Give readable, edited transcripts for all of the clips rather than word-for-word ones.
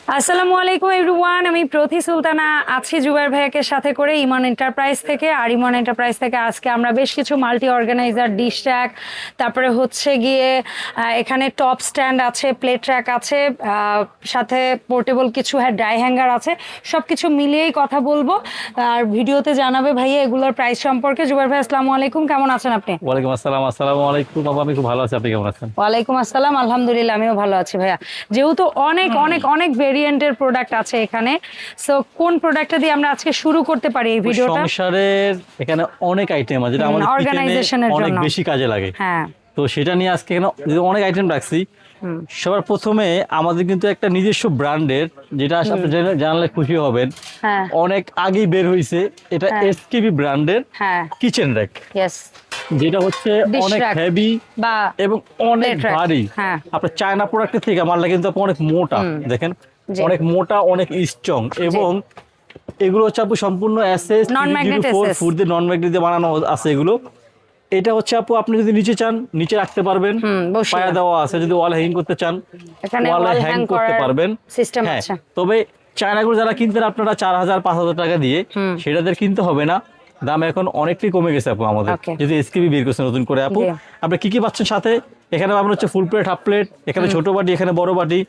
আসসালামু আলাইকুম এভরিওয়ান, আমি প্রতি সুলতানা আছি জুবাইর ভাইয়াকে সাথে করে ইমন এন্টারপ্রাইজ থেকে। আর ইমন এন্টারপ্রাইজ থেকে আজকে আমরা বেশ কিছু মাল্টি অর্গানাইজার, ডিশ ট্র্যাক, তারপরে হচ্ছে গিয়ে এখানে টপ স্ট্যান্ড আছে, প্লেট ট্র্যাক আছে, সাথে পোর্টেবল কিছু ড্রাই হ্যাঙ্গার আছে, সব কিছু মিলিয়েই কথা বলবো। আর ভিডিওতে জানাবে ভাইয়া এগুলোর প্রাইস সম্পর্কে। জুবাইর ভাই আসসালামু আলাইকুম, কেমন আছেন আপনি? ওয়ালাইকুম আসসালাম। আসসালামু আলাইকুম বাবা, আমি খুব ভালো আছি, আপনি কেমন আছেন? ওয়ালাইকুম আসসালাম, আলহামদুলিল্লাহ আমিও ভালো আছি ভাইয়া। যেহেতু অনেক অনেক অনেক ভেরিয়েন্টের প্রোডাক্ট আছে এখানে, সো কোন প্রোডাক্টটা দিয়ে আমরা আজকে শুরু করতে পারি এই ভিডিওটা? সংসারের এখানে অনেক আইটেম আছে যেটা আমাদের অর্গানাইজেশনের অনেক জন্য বেশি কাজে লাগে। হ্যাঁ, তো সেটা নিয়ে আজকে এখানে অনেক আইটেম রাখছি। সবার প্রথমে আমাদের কিন্তু একটা নিজস্ব ব্র্যান্ডের, যেটা আপনি জানলে খুশি হবেন, হ্যাঁ অনেক আগেই বের হয়েছে, এটা এসকেবি ব্র্যান্ডের হ্যাঁ কিচেন র্যাক, ইয়েস, যেটা হচ্ছে Dish অনেক rack হেভি বা এবং অনেক plate rack। ভারী। হ্যাঁ। আপনার চায়না প্রোডাক্টের থেকে মালটা কিন্তু অনেক মোটা, দেখেন জি। অনেক মোটা, অনেক স্ট্রং, এবং এগুলো হচ্ছে আপু সম্পূর্ণ এসএস Non-magnet 304 SS ফুট দিয়ে নন ম্যাগনেট দিয়ে বানানো আছে এগুলো। এটা হচ্ছে আপু আপনি যদি নিচে চান নিচে রাখতে পারবেন, বসিয়ে। পায়া দেওয়া আছে। যদি ওয়াল হ্যাঙ্গ করতে চান এখানে ওয়ালে wall হ্যাং hang করতে করার পারবেন। system হ্যাঁ, আছে। তবে চায়নাগুলো যারা কিনতেন আপনারা 4000-5000 টাকা দিয়ে, সেটাদের কিনতে হবে না, দাম এখন অনেকটাই কমে গেছে আপু আমাদের। Okay. যদি এসকেবি বের করছে নতুন করে আপু, জি। আপনি কি কি পাচ্ছেন সাথে? এখানে পাবেন হচ্ছে ফুল প্লেট, হাফ প্লেট, এখানে ছোট বাটি, এখানে বড় বাটি।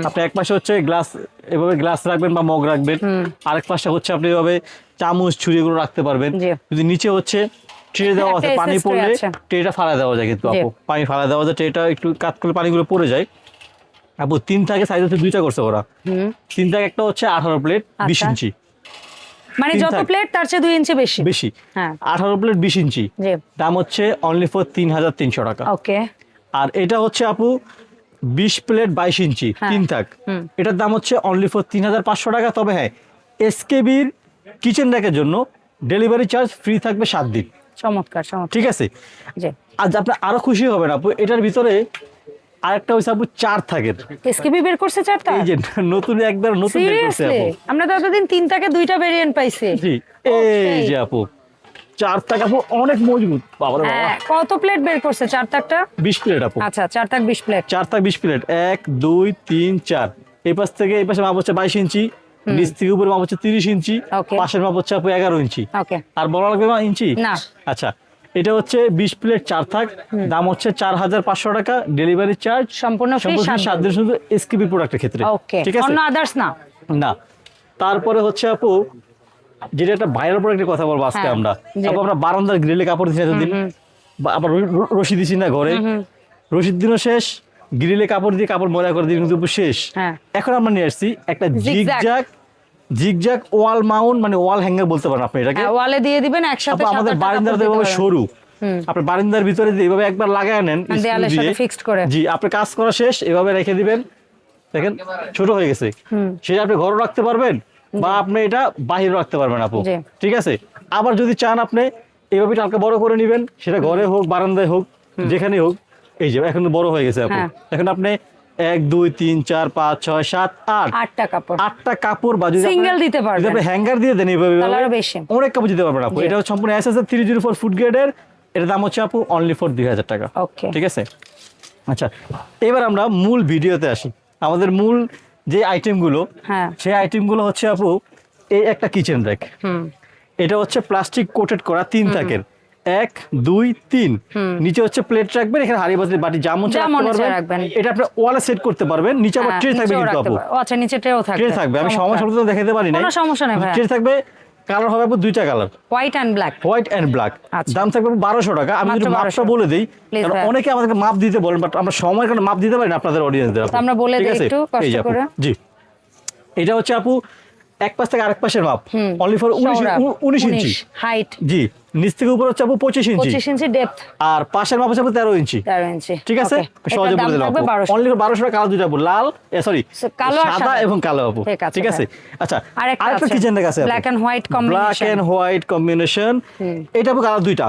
আপনি এক পাশে হচ্ছে গ্লাস, এভাবে গ্লাস রাখবেন বা মগ রাখবেন, আরেক পাশে হচ্ছে আপনি এভাবে চামচ, ছুরি এগুলো রাখতে পারবেন। জি। যদি নিচে হচ্ছে ট্রে দেওয়া আছে, একটা পানি SS tray পড়লে আছে। ট্রেটা ফালা দেওয়া যায়, কিন্তু আপু পানি ফালা দেওয়া যায়, ট্রেটা একটু কাত করলে পানিগুলো পড়ে যায় আপু। 3 থাকে সাইজ হচ্ছে 2টা করছে ওরা। 3 থাকে একটা হচ্ছে 18 প্লেট 20 আচ্ছা। ইঞ্চি, মানে তিন যত থাক। প্লেট তার চেয়ে 2 ইঞ্চি বেশি। বেশি। হ্যাঁ 18 প্লেট 20 ইঞ্চি, জি, দাম হচ্ছে অনলি ফর 3300 টাকা। ওকে। আর এটা হচ্ছে আপু 20 প্লেট 22 ইঞ্চি, হ্যাঁ। 3 থাক, এটার দাম হচ্ছে অনলি ফর 3500 টাকা। তবে হ্যাঁ, এসকেবির কিচেন র্যাকের জন্য ডেলিভারি চার্জ ফ্রি থাকবে 7 দিন। চমৎকার চমৎকার, ঠিক আছে? জি। আজ আপনি আরো খুশি হবেন আপু, এটার ভিতরে আরেকটা হয়েছে আপু 4 থাকের। এসকেবি বের করছে চারটা? এই যে নতুন, একবার নতুন বের করছে সিরিয়াসলি? আপু। আমরা তো এতদিন 3 থেকে 2টা ভেরিয়েন্ট পাইছি। জি, এই যে আপু 4 থাক আপু, অনেক মজবুত। বাবারে বাবা, হ্যাঁ, কত প্লেট বের করছে? 4 তাকটা? 20 প্লেট আপু। আচ্ছা, 4 তাক 20 প্লেট। 4 থাক 20 প্লেট, 1 2 3 4। এই পাশ থেকে এই পাশে মাপ হচ্ছে 22 ইঞ্চি, নিচ থেকে উপরে মাপ হচ্ছে 30 ইঞ্চি, Okay. পাশের মাপ হচ্ছে আপু 11 ইঞ্চি। ওকে, আর বলা লাগবে না ইঞ্চি? না। আচ্ছা, এটা হচ্ছে 20 প্লেট 4 থাক, দাম হচ্ছে 4500 টাকা, ডেলিভারি চার্জ সম্পূর্ণ ফ্রি, 7 দিন শুধু এসকেবি প্রোডাক্টের ক্ষেত্রে। ওকে, ঠিক আছে? অন্য আদার্স না? না। তারপরে হচ্ছে আপু যেটা একটা ভাইরাল প্রোডাক্টের কথা বলবো আজকে হ্যাঁ, আমরা। জি। আপু আমরা বারান্দার গ্রিলে কাপড় দিচ্ছি এতদিন, আবার রশি দিছি না ঘরে, রশির দিনও শেষ, গ্রিলে কাপড় দিয়ে কাপড় ময়লা করে দিয়ে কিন্তু শেষ। হ্যাঁ। এখন আমরা নিয়ে আসছি একটা Zigzag। জিগজ্যাগ ওয়াল মাউন্ট, মানে ওয়াল হ্যাঙ্গার বলতে পারেন আপনি এটাকে। হ্যাঁ, ওয়ালে দিয়ে দিবেন একসাথে। আপু আমাদের 7-8টা বারান্দার কাপড় দিতে এভাবে পারবেন। সরু, আপনার বারান্দার ভিতরে দিয়ে এভাবে একবার লাগায় নেন আর দেয়ালের screw সাথে দিয়ে। ফিক্সড করে। জি, আপনি কাজ করা শেষ, এভাবে রেখে দিবেন, দেখেন ছোট হয়ে গেছে। সেটা আপনি ঘরও রাখতে পারবেন বা আপনি এটা বাহিরে রাখতে পারবেন আপু। জি। ঠিক আছে? আবার যদি চান আপনি এইভাবে হালকা বড় করে নেবেন, সেটা ঘরে হোক বারান্দায় হোক যেখানে হোক। এই যে এখন তো বড় হয়ে গেছে আপু। হ্যাঁ। এখন আপনি 1 2 3 4 5 6 7 8 8টা কাপড় 8টা কাপড় বা যদি Single আপনি- দিতে পারবেন। যদি আপনি হ্যাঙ্গার দিয়ে দেন এইভাবে তাহলে আরো বেশি। অনেক কাপড় দিতে পারবেন আপু। জি। এটা হচ্ছে সম্পূর্ণ এসএস 304 ফুট গ্রেডের, এর দাম হচ্ছে আপু অনলি ফর 2000 টাকা। ওকে। ঠিক আছে? আচ্ছা, এবার আমরা মূল ভিডিওতে আসি। আমাদের মূল যে আইটেমগুলো, হ্যাঁ। সেই আইটেমগুলো হচ্ছে আপু এই একটা কিচেন র্যাক। এটা হচ্ছে প্লাস্টিক কোটেড করা 3 থাকের, 1 2 3। নিচে হচ্ছে প্লেট রাখবেন, এখানে হাঁড়ি বাটি বাটি যা মন চায় যা মন রাখতে চায় পারবেন। রাখবেন। এটা আপনি ওয়ালে সেট করতে পারবেন, নিচে আবার হ্যাঁ, ট্রে থাকবে নিচেও কিন্তু রাখতে আপু। পারবেন। ও আচ্ছা, নিচে ট্রেও থাকবে। ট্রে থাকবে, আমি সময় সময় দেখাতে পারি না। কোনো সমস্যা নেই ভাইয়া। ট্রে থাকবে, কালার হবে আপু 2টা colour, white and black. White and black. আচ্ছা। দাম থাকবে 1200 টাকা। আমি মাত্র যদি মাপটা 1200 বলে দিই, Please কারণ ভাইয়া। অনেকে আমাদেরকে মাপ দিতে বলেন, বাট আমরা সময় কারণে মাপ দিতে পারি না আপনাদের অডিয়েন্সদের। তো আমরা বলে দিই একটু কষ্ট করে। জি, এটা হচ্ছে আপু এক পাশ থেকে আরেক পাশের মাপ, অনলি ফর 19 ইঞ্চি হাইট, জি। নিচ থেকে উপরে হচ্ছে আপু 25 ইঞ্চি, 25 ইঞ্চি ডেপথ, আর পাশের মাপ হচ্ছে আপু 13 ইঞ্চি। 13 ইঞ্চি। ঠিক আছে? Okay, সহজে এটার দাম বলে দিলাম থাকবে আপু। 1200। অনলি 1200 টাকা, কালার দুটো আপু, লাল সরি কালো আর সাদা সাদা। এবং কালো আপু। ঠিক আছে, ঠিক আছে? আচ্ছা, আরেকটা আরেকটা আছে, কিচেন র্যাক আছে black and white black combination। And white combination. এটা আপু কালার দুইটা,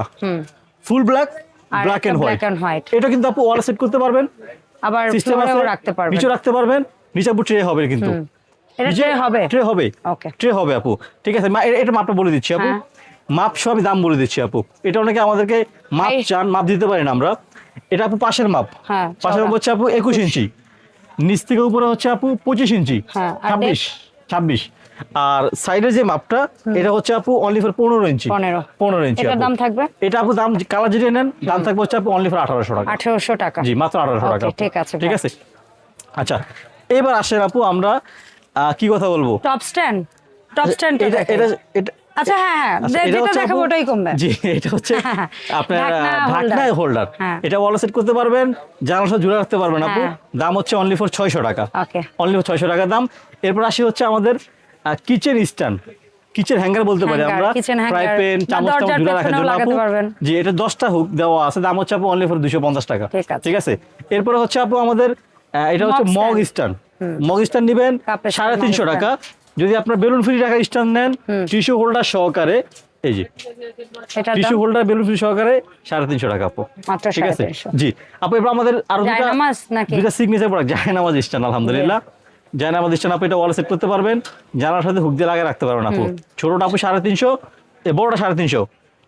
ফুল ব্ল্যাক, আর ব্ল্যাক একটা and black and white। White. এটা কিন্তু আপু ওয়ালে সেট করতে পারবেন, আবার সিস্টেম আছে, ফ্লোরেও রাখতে পারবেন। নিচে রাখতে পারবেন, নিচে আপু ট্রে হবে কিন্তু। এটা ট্রে হবে? ট্রে হবে, ওকে। ট্রে হবে আপু। ঠিক আছে? এটা মাপটা বলে দিচ্ছি আপু, হ্যাঁ। মাপ সব দাম বলে দিচ্ছি আপু। এটা অনেকে আমাদেরকে মাপ চান, মাপ দিতে পারি না আমরা। এটা আপু পাশের মাপ, হ্যাঁ, পাশের মাপ হচ্ছে আপু 21 ইঞ্চি। নিচ থেকে উপরে হচ্ছে আপু 25 ইঞ্চি, হ্যাঁ, আর 26। আর সাইডের যে মাপটা এটা হচ্ছে আপু অনলি ফর 15 ইঞ্চি। 15 ইঞ্চি। এটার দাম থাকবে? এটা আপু দাম কালার যেটা নেন দাম থাকবে হচ্ছে আপু অনলি ফর 1800 টাকা। 1800 টাকা। জি, মাত্র 1800 টাকা। ওকে, ঠিক আছে। ঠিক আছে। আচ্ছা, এবার আসেন আপু আমরা কি কথা বলবো? টপ স্ট্যান্ড এটা এটা আচ্ছা, হ্যাঁ আচ্ছা, এটা যেটা হচ্ছে দেখাবো আপু- ওটাই কমবে। জি, এটা হচ্ছে আপনার ঢাকনা ঢাকনা হোল্ডার। হ্যাঁ। এটা ওয়াল সেট করতে পারবেন, জানালা সহ ঝুলে রাখতে পারবেন আপু। হ্যাঁ। দাম হচ্ছে অনলি ফর 600 টাকা। ওকে। অনলি ফর 600 টাকা দাম। এরপর আসি হচ্ছে আমাদের কিচেন স্ট্যান্ড, কিচেন হ্যাঙ্গার বলতে পারি হ্যাঙ্গার, আমরা। কিচেন ফ্রাই হ্যাঙ্গার প্যান, বা চামচ দরজার ঝুলে রাখার পেছনেও জন্য লাগাতে আপু। পারবেন। জি, এটা 10টা হুক দেওয়া আছে, দাম হচ্ছে আপু অনলি ফর 250 টাকা। ঠিক আছে। ঠিক আছে। এরপরে হচ্ছে আপু আমাদের এটা হচ্ছে mug mug stand. Mug stand নেবেন কাপের 350 মগ টাকা। যদি আপনার বেলুন ফ্রি টাকার স্ট্যান্ড নেন টিস্যু হোল্ডার সহকারে, এই যে এটার টিস্যু দাম হোল্ডার বেলুন ফ্রি সহকারে 350 টাকা আপু। মাত্র ঠিক আছে। 350। জি আপু, এবার আমাদের আরো দুটো জায়নামাজ নাকি? সিগনেচার প্রোডাক্ট, জায়নামাজ স্ট্যান্ড। আলহামদুলিল্লাহ, জায়নামাজ স্ট্যান্ড আপু এটা ওয়াল সেট করতে পারবেন, জানালার সাথে হুক দিয়ে লাগিয়ে রাখতে পারবেন আপু। ছোটটা আপু 350, বড়টা 350,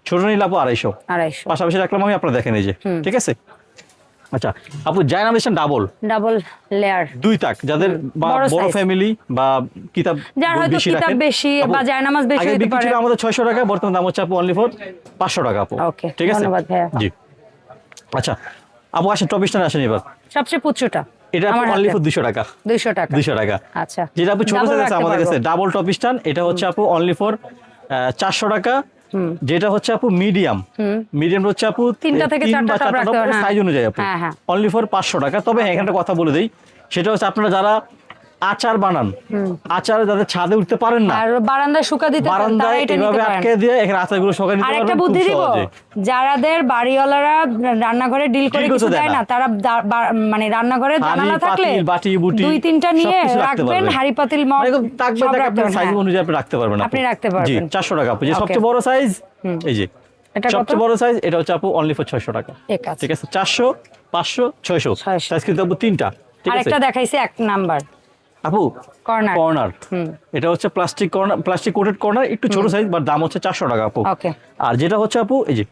ছোট নিলে আপু 250। 250 পাশাপাশি রাখলাম আমি, আপনারা দেখেন এই যে। ঠিক আছে। আচ্ছা আপু, জায়নামাজ স্ট্যান্ড ডাবল লেয়ার, 2 তাক, যাদের বড় বড় size। ফ্যামিলি বা কিতাব যার হয়তো বেশি কিতাব রাখেন, বেশি আপু, বা জায়নামাজ বেশি আগে হতে বিক্রি পারে। ছিল আমাদের 600 টাকা, বর্তমান দাম হচ্ছে আপু অনলি ফর 500 টাকা আপু। ওকে, ঠিক আছে। ধন্যবাদ ভাইয়া। জি। আচ্ছা আপু, আসেন টপ স্ট্যান্ড আসেন এবার। সবচেয়ে পুচুটা এটা আপু আমার অনলি হাতে। ফর 200 টাকা। 200 টাকা। 200 টাকা। আচ্ছা, যেটা আপু ছোট Double সাইজ আছে রাখতে আমাদের পারবো। কাছে, ডাবল টপ স্ট্যান্ড, এটা হচ্ছে আপু অনলি ফর 400 টাকা। যেটা হচ্ছে আপু মিডিয়াম হচ্ছে আপু 3টা থেকে 4টা বা টপ 4টা রাখতে টপ পারবেন। সাইজ অনুযায়ী আপু হ্যাঁ, হ্যাঁ। অনলি ফর 500 টাকা। তবে হ্যাঁ, এখানে একটা কথা বলে দেই, সেটা হচ্ছে আপনারা যারা আচার বানান, আচার যাদের ছাদে উঠতে পারেন না, আর বারান্দায় শুকা দিতে চান, তারা বারান্দায় এটা নিতে এভাবে পারেন। আটকে দিয়ে এখানে আচারগুলো সকালে নিতে আর পারবেন একটা খুব বুদ্ধি দিব, সহজে। যারাদের বাড়িওয়ালারা রান্নাঘরে ডিল করে Deal করতে কিছু দেয় দেয় না। না, তারা মানে রান্নাঘরে হাঁড়ি, জানালা থাকলে পাতিল, বাটি, বুটি 2-3টা নিয়ে সবকিছু রাখতে রাখবেন, পারবেন। হাঁড়ি পাতিল মগ মানে এরকম তাক বাই সব তাক রাখতে আপনার পারবেন। সাইজ হ্যাঁ। অনুযায়ী আপনি রাখতে পারবেন আপনি রাখতে পারবেন। জি, 400 টাকা আপু। যে Okay. সবচেয়ে বড় সাইজ, এই যে এটা কত? সবচেয়ে বড় সাইজ, এটা হচ্ছে আপু অনলি ফর 600 টাকা। ঠিক আছে। ঠিক আছে। 400, 500, 600 600 সাইজ কিন্তু আপু 3টা। ঠিক আছে আরেকটা দেখাইছি 1 নাম্বার আপু। কর্নার। কর্নার, এটা হচ্ছে plastic corner, plastic coated corner, একটু ছোট সাইজ, বাট দাম হচ্ছে 400 টাকা আপু। ওকে। আর যেটা হচ্ছে আপু এই যে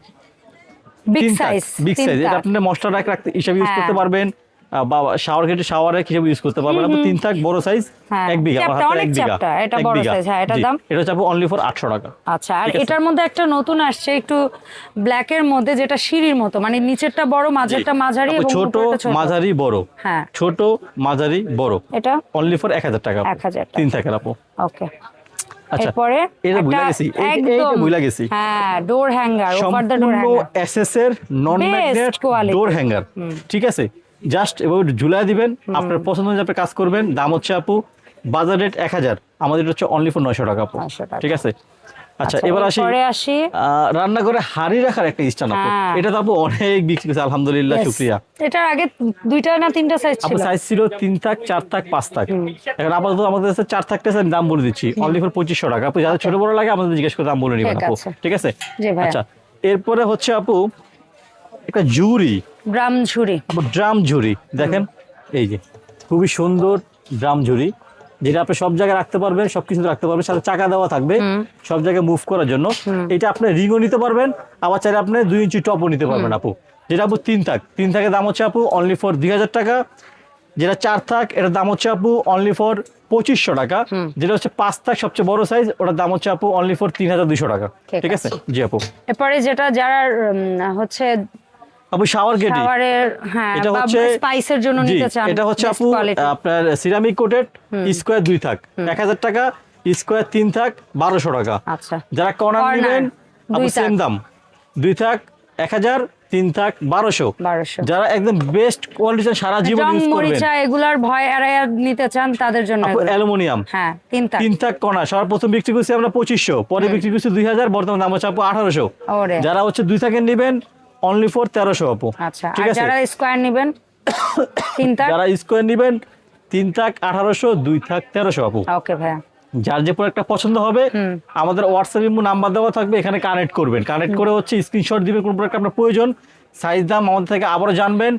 বিগ সাইজ, বিগ সাইজ, এটা আপনি মশলা রাখতে হিসাবে ইউজ হ্যাঁ। করতে পারবেন, বা শাওয়ার কেটে শাওয়ারে হিসাবে ইউজ করতে পারবেন আপু। 3 থাক বড় সাইজ, হ্যাঁ। 1 বিঘা, আমার চ্যাপ্টা, হাতে অনেক 1 বিঘা, চ্যাপ্টা, এটা 1 বড় বিঘা। size, হ্যাঁ, এটার জি, দাম? এটা হচ্ছে আপু অনলি ফর 800 টাকা। আচ্ছা, আর ঠিক আছে। এটার মধ্যে একটা নতুন আসছে একটু ব্ল্যাকের মধ্যে, যেটা সিঁড়ির মতো, মানে নিচেরটা বড়, মাঝেরটা মাঝারি আপু, এবং ছোট, উপরেরটা ছোট। মাঝারি, বড়। হ্যাঁ। ছোট, মাঝারি, বড়, এটা অনলি ফর 1000 টাকা। 1000 টাকা। 3 থাকের আপু। ওকে। আচ্ছা, এরপরে এটা ভুলে একটা গেছি, এইটা একদম, ভুলে গেছি। হ্যাঁ, ডোর হ্যাঙ্গার, ওভার দ্য ডোর সম্পূর্ণ হ্যাঙ্গার। এসএস এর নন Best ম্যাগনেট quality। ডোর হ্যাঙ্গার। ঠিক আছে। জাস্ট এভাবে ঝুলাই দিবেন, আপনার পছন্দ অনুযায়ী আপনি কাজ করবেন। দাম হচ্ছে আপু বাজার রেট 1000, আমাদের হচ্ছে অনলি ফর 900 টাকা আপু। 900 টাকা। ঠিক আছে। আচ্ছা, এবার আসি এরপরে আসি রান্নাঘরে হাঁড়ি রাখার একটা স্ট্যান্ড আপু। হ্যাঁ। এটা তো আপু অনেক বিক্রি করছে, আলহামদুলিল্লাহ, Yes. শুকরিয়া। এটার আগে 2টা না 3টা সাইজ আপু ছিল। সাইজ ছিল 3 থাক, 4 থাক, 5 থাক। এখন আপাতত আমাদের কাছে 4 থাকতে দাম বলে দিচ্ছি অনলি ফর 2500 টাকা। আপু যাদের ছোট বড় লাগে আমাদের জিজ্ঞেস করে দাম বলে নিবেন ঠিক আপু। আছে। ঠিক আছে। জি ভাইয়া। আচ্ছা, এরপরে হচ্ছে আপু একটা ঝুড়ি, ড্রাম ঝুড়ি। ড্রাম ঝুড়ি দেখেন, এই যে খুবই সুন্দর ড্রাম ঝুড়ি, যেটা আপনি সব জায়গায় রাখতে পারবেন, সবকিছু রাখতে পারবেন, সাথে চাকা দেওয়া থাকবে সব জায়গায় মুভ করার জন্য। এটা আপনি রিংও নিতে পারবেন, আবার চাইলে আপনি 2 ইঞ্চি টপও নিতে পারবেন আপু। যেটা আপু 3 থাক, 3 থাকের দাম হচ্ছে আপু অনলি ফর 2000 টাকা। যেটা 4 থাক, এটার দাম হচ্ছে আপু অনলি ফর 2500 টাকা। যেটা হচ্ছে 5 থাক, সবচেয়ে বড় সাইজ, ওটার দাম হচ্ছে আপু অনলি ফর 3200 টাকা। ঠিক আছে। জি আপু। এরপরে যেটা যারা হচ্ছে আপু শাওয়ার গেটি, শাওয়ারের, হ্যাঁ, এটা বা হচ্ছে স্পাইসের জন্য জি, নিতে চান, এটা হচ্ছে best আপু quality। আপনার সিরামিক কোটেড, স্কয়ার 2 থাক, 1000 টাকা। স্কয়ার 3 থাক, 1200 টাকা। আচ্ছা। যারা কর্নার Corner, নেবেন আপু 2 থাক। সেম দাম, 2 থাক 1000, 3 থাক 1200। 1200। যারা একদম বেস্ট কোয়ালিটি সারা জীবন রং ইউজ করবেন, মরিচা এগুলার ভয় এড়াইয়া নিতে চান, তাদের জন্য আপু এগুলো। অ্যালুমিনিয়াম, হ্যাঁ, 3 থাক। 3 থাক কর্নার সবার প্রথম বিক্রি করছি আমরা 2500, পরে বিক্রি করছি 2000, বর্তমান দাম হচ্ছে আপু 1800। ওরে। যারা হচ্ছে 2 থাকের নেবেন অনলি ফর 1300 আপু। আচ্ছা, ঠিক আর আছে। যারা স্কয়ার নেবেন 3 থাক। যারা স্কয়ার নেবেন 3 থাক 1800, 2 থাক 1300 আপু। ওকে ভাইয়া। যার যে প্রোডাক্টটা পছন্দ হবে আমাদের হোয়াটসঅ্যাপ ইমো নাম্বার দেওয়া থাকবে, এখানে কানেক্ট করবেন, কানেক্ট করে হচ্ছে স্ক্রিনশট দিবেন কোন প্রোডাক্ট আপনার প্রয়োজন, সাইজ দাম আমাদের থেকে আবারও জানবেন।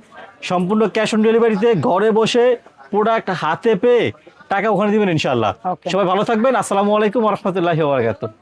সম্পূর্ণ ক্যাশ অন ডেলিভারিতে, ঘরে বসে প্রোডাক্ট হাতে পেয়ে টাকা ওখানে দিবেন ইনশাআল্লাহ। Okay. সবাই ভালো থাকবেন। আসসালামু আলাইকুম ওয়া রাহমাতুল্লাহি ওয়া বারাকাতুহু।